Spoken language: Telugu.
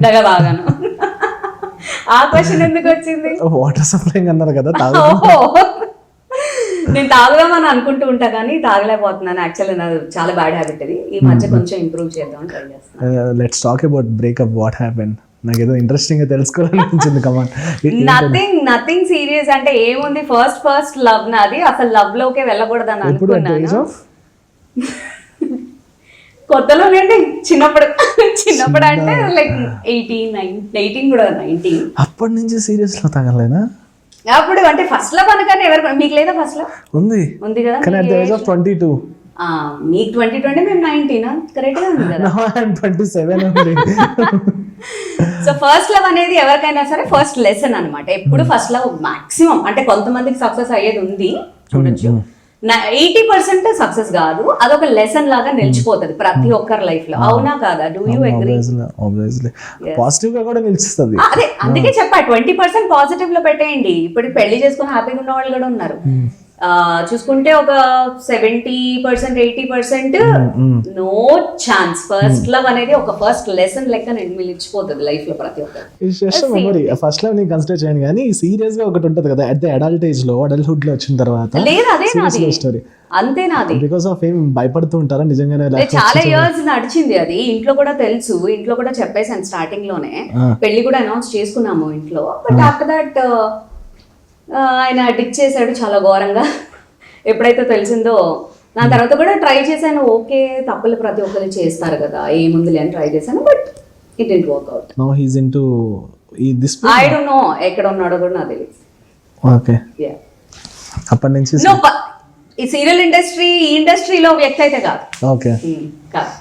పెద్దగా తాగాను. ఆ క్వశ్చన్ ఎందుకు వచ్చింది? వాటర్ సప్లై అన్నారు కదా, నేను తాగుదామని అనుకుంటూ ఉంటా కానీ తాగలేకపోతున్నాను. యాక్చువల్లీ నాది చాలా బ్యాడ్ హ్యాబిట్ ఇది. ఈ మధ్య కొంచెం ఇంప్రూవ్ చేద్దామని ట్రై చేస్తాను. Let's talk about breakup. What happened? నాకు ఏదో ఇంట్రెస్టింగ్ గా తెలుసుకోవాలనిపించింది. కమాన్. Nothing serious. అంటే ఏముంది, ఫస్ట్ లవ్ నాది. అసలు లవ్ లోకే వెళ్ళకూడదని అనుకున్నాను. కొత్తలో అంటే చిన్నప్పుడు అంటే లైక్ 18 కూడా 19. అప్పటి నుంచి సీరియస్ లో తాగలేనా? అప్పుడు అంటే ఫస్ట్ లవ్ అనగానే ఎవరు, మీకు లేదా ఫస్ట్ లవ్? ఉంది కదా. కానీ అట్ ద ఏజ్ ఆఫ్ 22. మీకు 22 అంటే మేము 19. కరెక్ట్ గా ఉంది కదా. Now I am 27. So first love అనేది ఎవరికైనా సరే ఫస్ట్ లెసన్ అన్నమాట. ఎప్పుడు ఫస్ట్ లవ్ మాక్సిమం అంటే కొంతమందికి సక్సెస్ అయ్యేది ఉంది, చూడొచ్చు. 80% సక్సెస్ కాదు, అదొక లెసన్ లాగా నిలిచిపోతుంది ప్రతి ఒక్కరి లైఫ్ లో. అవునా కాదా? Do you agree? Obviously positive గా కూడా నిలిచిస్తుంది. అదే అందుకే చెప్పా 20% పాజిటివ్ లో పెట్టేయండి. ఇప్పుడు పెళ్లి చేసుకుని హ్యాపీగా ఉన్న వాళ్ళు కూడా ఉన్నారు. చూసుకుంటే ఒక 70% 80% నో ఛాన్స్. ఫస్ట్ లవ్ అనేది ఒక ఫస్ట్ లెసన్ లెక్క నిలిచిపోతుంది లైఫ్ లో ప్రతి ఒక్కరు. ఫస్ట్ లవ్ ని కన్సిడర్ చేయను కానీ సీరియస్ గా ఒకటి ఉంటది కదా, అట్ ద అడల్ట్ ఏజ్ లో, అడల్ట్హుడ్ లో వచ్చిన తర్వాత. లేదు అదే నాది, అంతే నాది. బికాస్ ఆఫ్ ఏం భయపడుతూ ఉంటారా నిజంగానే? చాలా ఇయర్స్ నడిచింది అది. ఇంట్లో కూడా తెలుసు, ఇంట్లో కూడా చెప్పేసాను స్టార్టింగ్ లోనే. పెళ్లి కూడా అనౌన్స్ చేసుకున్నాము ఇంట్లో. బట్ ఆఫ్టర్ దట్ ఆయన డిక్ చేశాడు చాలా ఘోరంగా. ఎప్పుడైతే తెలిసిందో దాని తర్వాత కూడా ట్రై చేశాను. ఓకే, తప్పులు ప్రతి ఒక్కరు చేస్తారు కదా, ఏముంది అని ట్రై చేశాను. But it didn't work out. Now he is into this. I don't know ఎక్కడ ఉన్నాడో కూడా నాకు తెలియదు. ఓకే. యా. అప్పటి నుంచి ఈ సీరియల్ ఇండస్ట్రీ, ఈ ఇండస్ట్రీలో వ్యక్తి అయితే కాదు. ఓకే. కాదు.